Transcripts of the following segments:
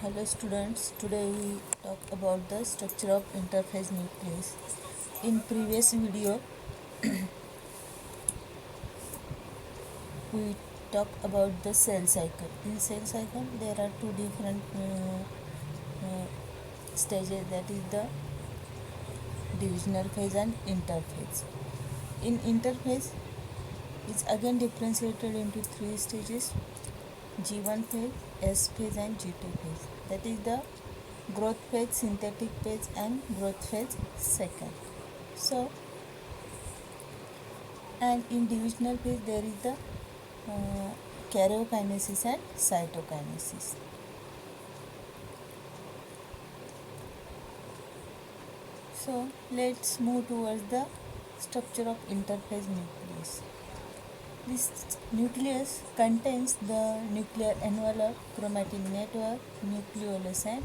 Hello students, today we talk about the structure of interphase nucleus. In previous video we talk about the cell cycle. In cell cycle there are two different stages, that is the divisional phase and interphase. In interphase it's again differentiated into three stages: G1 phase, S phase and G2 phase. That is the growth phase, synthetic phase and growth phase second. So, and in divisional phase there is the karyokinesis and cytokinesis. So let's move towards the structure of interphase nucleus. This nucleus contains the nuclear envelope, chromatin network, nucleolus and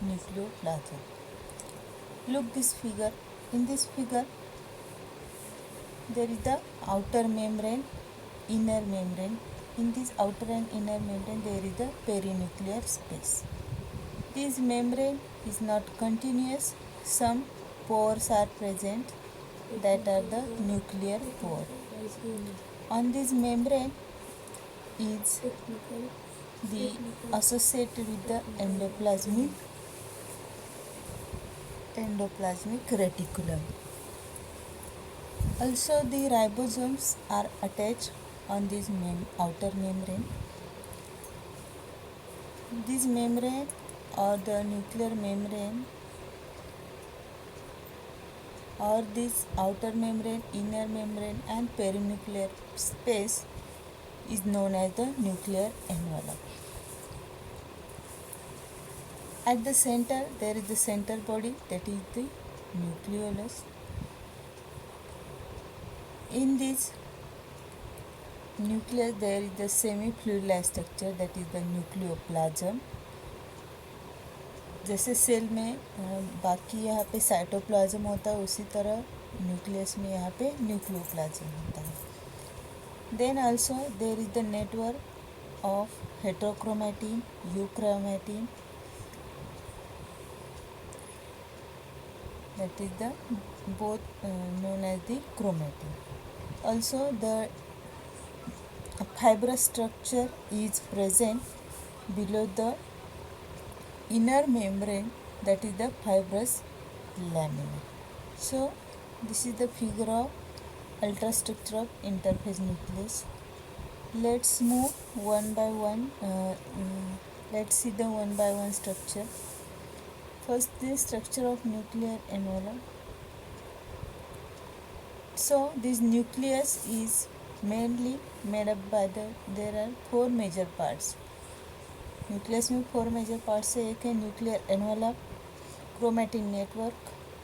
nucleoplasm. Look this figure. In this figure there is the outer membrane, inner membrane. In this outer and inner membrane there is the perinuclear space. This membrane is not continuous. Some pores are present, that are the nuclear pore. On this membrane is the associated with the endoplasmic reticulum. Also the ribosomes are attached on this outer membrane. This membrane or the nuclear membrane or this outer membrane, inner membrane and perinuclear space is known as the nuclear envelope. At the center there is the center body, that is the nucleolus. In this nucleus there is the semi-fluid-like structure, that is the nucleoplasm. जैसे cell में बाकी यहाँ पे cytoplasm होता है, उसी तरह nucleus में यहाँ पे न्यूक्लियोप्लाज्म होता है. Then also there is the network of heterochromatin, euchromatin, that is the both known as the chromatin. Also the fibrous structure is present below the inner membrane, that is the fibrous lamina. So this is the figure of ultrastructure of interphase nucleus. Let's move one by one. Let's see the one by one structure. First, the structure of nuclear envelope. So this nucleus is mainly made up by there are four major parts. Nucleus में four major parts से एक है nuclear envelope, chromatin network,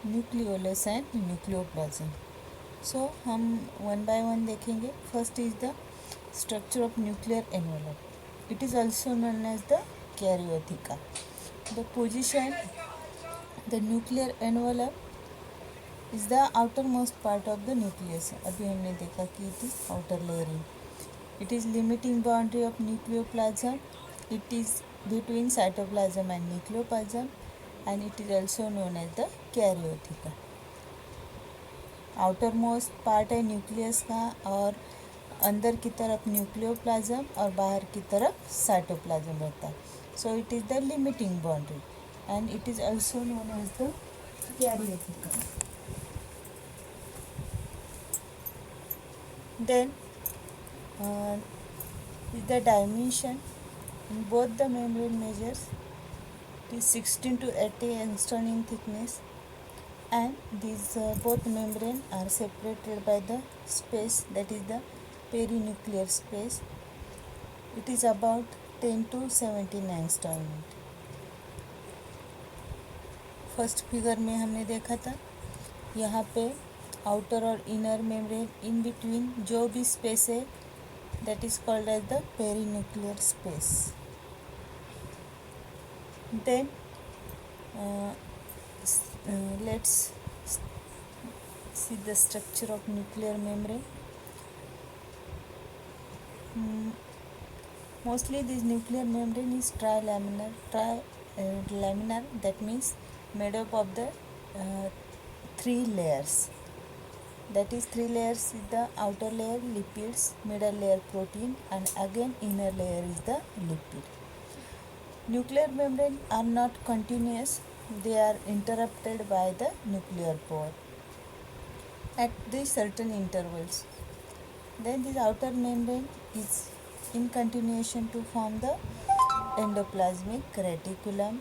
nucleolus and nucleoplasm. So हम one by one देखेंगे. First is the structure of nuclear envelope. It is also known as the karyotheca. The position, the nuclear envelope is the outermost part of the nucleus. अभी हमने देखा कि it is outer layering. It is limiting boundary of nucleoplasm. It is between cytoplasm and nucleoplasm, and it is also known as the karyotheca. Outermost part है nucleus का, और अंदर की तरफ न्यूक्लियोप्लाज्म और बाहर की तरफ साइटोप्लाज्म रहता है. So it is the limiting boundary and it is also known as the karyotheca. Then is the dimension. In both the membrane measures, it is 16 to 80 angstrom in thickness, and these both membrane are separated by the space, that is the perinuclear space. It is about 10 to 17 angstrom. First figure में हमने देखा था, यहाँ पे outer और inner membrane in between जो भी space है, that is called as the perinuclear space. Then let's see the structure of nuclear membrane. Mostly this nuclear membrane is trilaminar. laminar, that means made up of the three layers. That is, three layers is the outer layer lipids, middle layer protein, and again inner layer is the lipid. Nuclear membrane are not continuous, they are interrupted by the nuclear pore at these certain intervals. Then this outer membrane is in continuation to form the endoplasmic reticulum.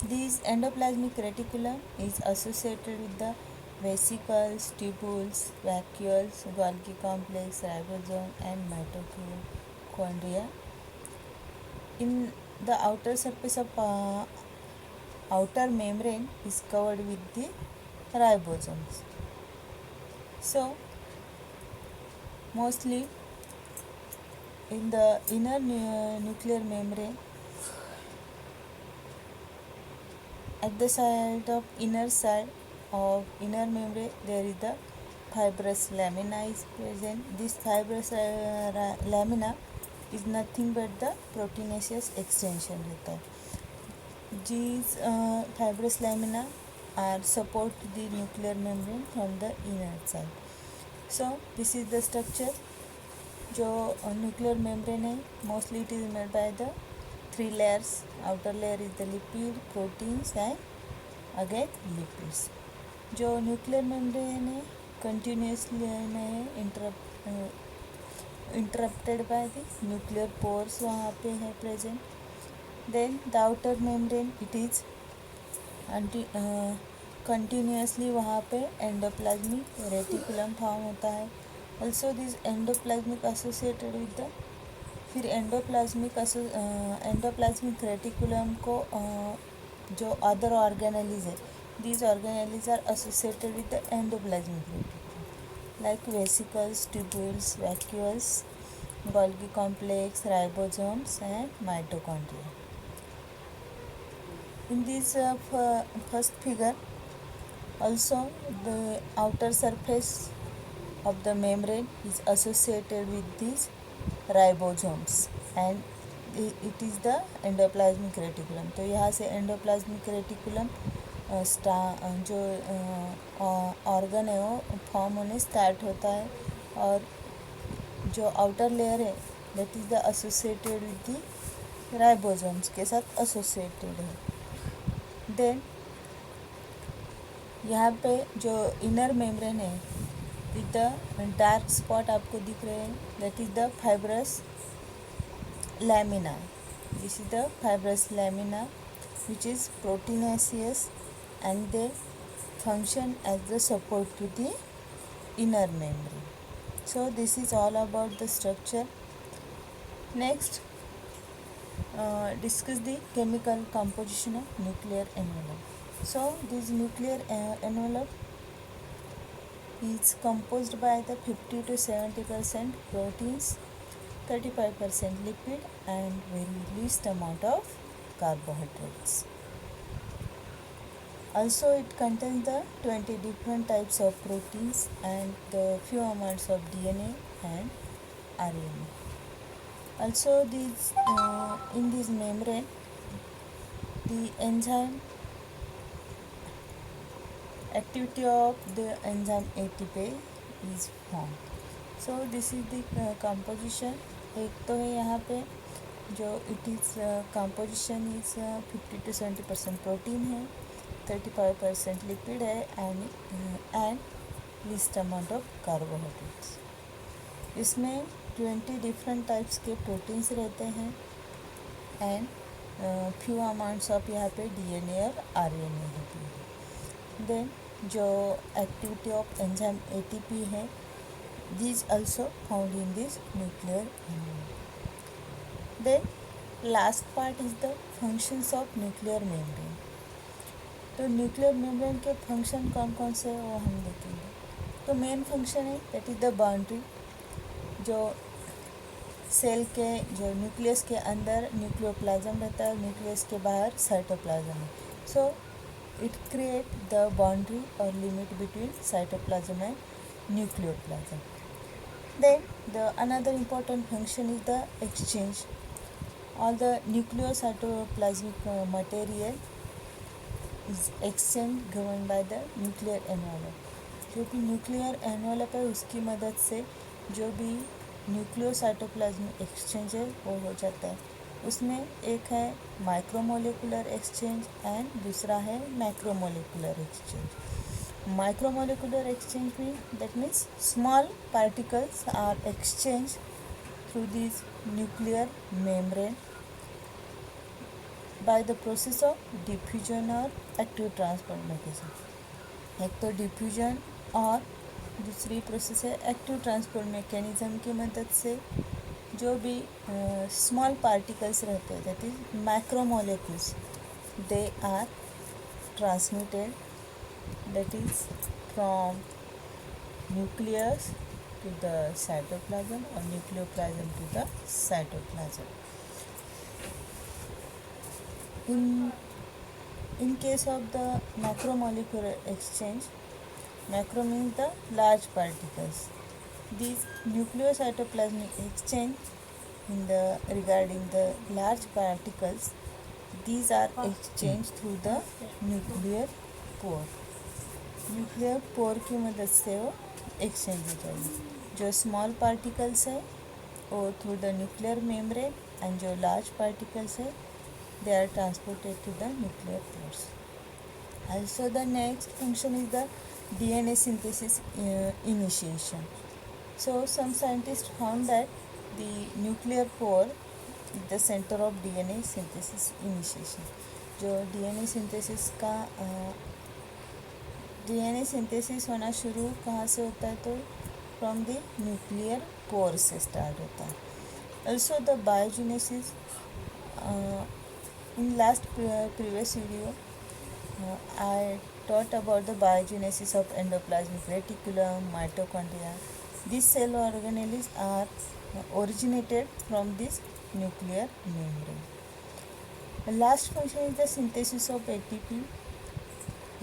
This endoplasmic reticulum is associated with the vesicles, tubules, vacuoles, Golgi complex, ribosome, and mitochondria. In the outer surface of outer membrane is covered with the ribosomes. So mostly in the inner nuclear membrane, at the side of inner side of inner membrane there is the fibrous lamina is present. This fibrous lamina is nothing but the proteinaceous extension रहता है. These fibrous lamina are support the nuclear membrane from the inner side. So this is the structure. जो nuclear membrane है, mostly it is made by the three layers. Outer layer is the lipid, proteins, and again lipids. जो nuclear membrane है continuously है interrupted by the nuclear pores वहाँ पे है present. Then the outer membrane it is continuously वहाँ पे endoplasmic reticulum form होता है. Also this endoplasmic associated with the फिर एंडोप्लाज्मिक रेटिकुलम को जो अदर ऑर्गेनेलीज है, these organelles are associated with the endoplasmic reticulum like vesicles, tubules, vacuoles, Golgi complex, ribosomes and mitochondria. In this first figure, also the outer surface of the membrane is associated with these ribosomes and it is the endoplasmic reticulum. तो यहाँ से endoplasmic reticulum जो organ है वो form होने start होता है, और जो आउटर लेयर है that is the associated with the ribosomes के साथ एसोसिएटेड है. देन यहाँ पे जो इनर मेम्ब्रेन है विद द डार्क स्पॉट आपको दिख रहे हैं, that is the fibrous lamina. This is the fibrous lamina which is proteinaceous and they function as the support to the inner membrane. So this is all about the structure. Next, discuss the chemical composition of nuclear envelope. So this nuclear envelope is composed by the 50 to 70% proteins, 35% lipid, and very least amount of carbohydrates. Also it contains the 20 different types of proteins and the few amounts of DNA and RNA. Also these in this membrane the enzyme activity of the enzyme ATPase is formed. So this is the composition. एक तो है यहाँ पे जो it is composition is 50 to 70% protein है, 35% lipid है and least amount of carbohydrates. इसमें 20 different types के प्रोटीन्स रहते हैं एंड फ्यू अमाउंट्स ऑफ यहाँ पे DNA और RNA होती है. देन जो एक्टिविटी ऑफ एंजाइम ATP है, these also found in this nuclear envelope. Then last part is the functions of nuclear membrane. तो न्यूक्लियर मेम्ब्रेन के फंक्शन कौन कौन से हैं वो हम देखेंगे. तो मेन फंक्शन है दैट इज़ द बाउंड्री. जो सेल के जो न्यूक्लियस के अंदर न्यूक्लियोप्लाज्म रहता है, न्यूक्लियस के बाहर साइटोप्लाज्म है. So it create the boundary और limit between cytoplasm and nucleoplasm. Then the another important function is the exchange. All the nucleocytoplasmic material is exchange governed by the nuclear envelope. जो भी nuclear envelope है उसकी मदद से जो भी nucleocytoplasmic exchange है वो हो जाता है. उसमें एक है माइक्रोमोलिकुलर एक्सचेंज एंड दूसरा है macromolecular exchange. Micromolecular exchange that means small particles are exchanged through this nuclear membrane by the process of diffusion or active transport mechanism. एक तो डिफ्यूजन और दूसरी प्रोसेस है एक्टिव ट्रांसपोर्ट मैकेनिज्म की मदद से जो भी स्मॉल पार्टिकल्स रहते हैं that is macromolecules they are transmitted that is from nucleus to the cytoplasm or nucleoplasm to the cytoplasm. In case of the macromolecular exchange, macro means the large particles. These nucleocytoplasmic exchange regarding the large particles, these are exchanged through the nuclear pore. Nuclear pore की मदद से वो exchange हो जाएगी. जो small particles है वो through the nuclear membrane and जो लार्ज पार्टिकल्स है they are transported to the nuclear pores. Also the next function is the DNA synthesis initiation. So some scientists found that the nuclear pore is the center of DNA synthesis initiation. जो DNA synthesis का DNA synthesis होना शुरू कहाँ से होता है तो from the nuclear pore से स्टार्ट होता है. Also the biogenesis in last previous video I taught about the biogenesis of endoplasmic reticulum, mitochondria. These cell organelles are originated from this nuclear membrane. The last function is the synthesis of ATP.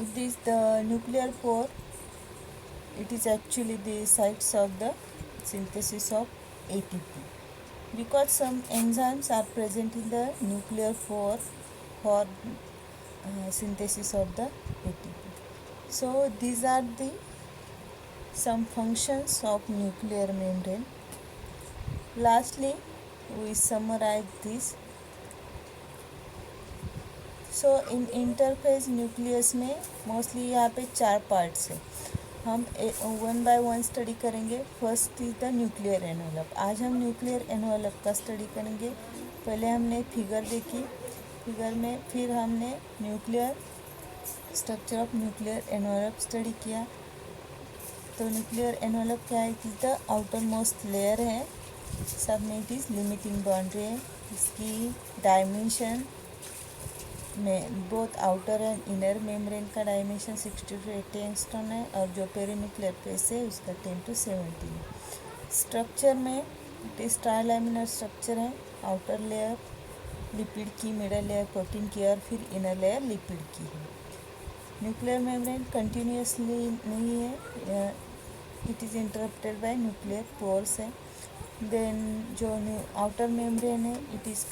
It is the nuclear pore. It is actually the sites of the synthesis of ATP because some enzymes are present in the nuclear pore for synthesis of the ATP. So these are the some functions of nuclear membrane. Lastly, we summarize this. So in interface nucleus में mostly यहाँ पे 4 parts है. हम one by one study करेंगे. First is the nuclear envelope. आज हम nuclear envelope का study करेंगे. पहले हमने फिगर देखी. फिगर में फिर हमने nuclear structure of nuclear envelope study किया. तो न्यूक्लियर एनवलप क्या है? It is the outer most layer है. सब में इट इज़ लिमिटिंग बाउंड्री है. इसकी डायमेंशन में both outer and inner membrane का डायमेंशन 60 to 80 एंगस्ट्रॉन है और जो पेरीन्यूक्लियर फेस है उसका 10 to 70 है. स्ट्रक्चर में इट इज ट्राइलैमिनर स्ट्रक्चर है. आउटर लेयर लिपिड की, मिडल लेयर प्रोटीन की और फिर इनर लेयर लिपिड की है. न्यूक्लियर मेम्ब्रेन कंटिन्यूसली नहीं है. It is interrupted bye nuclear pores है. देन जो आउटर मेम्ब्रेन है it is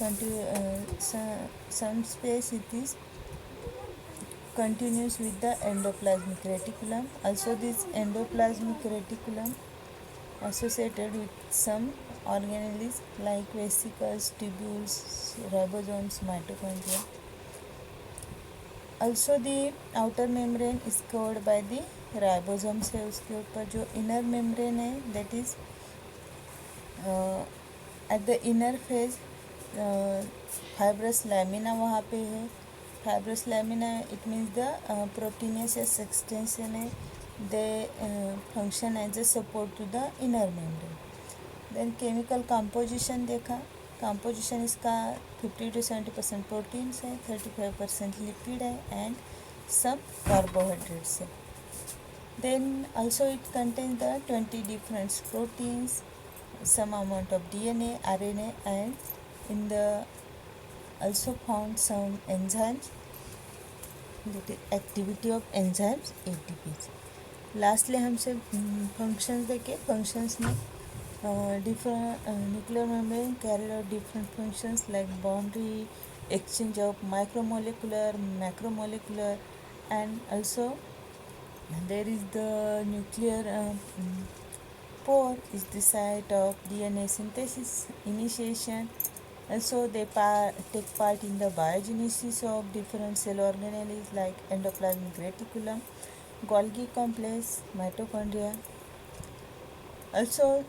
some space it is continuous with the endoplasmic reticulum. Also this endoplasmic reticulum associated with some organelles like vesicles, tubules, ribosomes, mitochondria. Also the outer membrane is covered by the ribosomes है. उसके ऊपर जो inner membrane है that is at the inner phase fibrous lamina वहाँ पे है. fibrous lamina it means the proteinaceous extension है. they function as a support to the inner membrane. then chemical composition देखा. composition इसका 50 to 70% proteins है, 35% lipid है and some carbohydrates है. then also it contains the 20 different proteins, some amount of DNA, RNA and in the also found some enzymes. The activity of enzymes ATPs. Lastly हमसे functions देखे. Functions में Different nuclear membrane carry out different functions like boundary, exchange of micromolecular, macromolecular, and also there is the nuclear pore is the site of DNA synthesis initiation. Also, they take part in the biogenesis of different cell organelles like endoplasmic reticulum, Golgi complex, mitochondria. Also,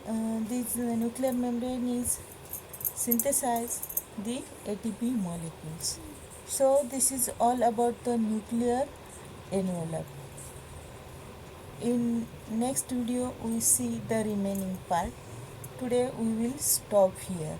this nuclear membrane is synthesize the ATP molecules. So, this is all about the nuclear envelope. In next video, we see the remaining part. Today, we will stop here.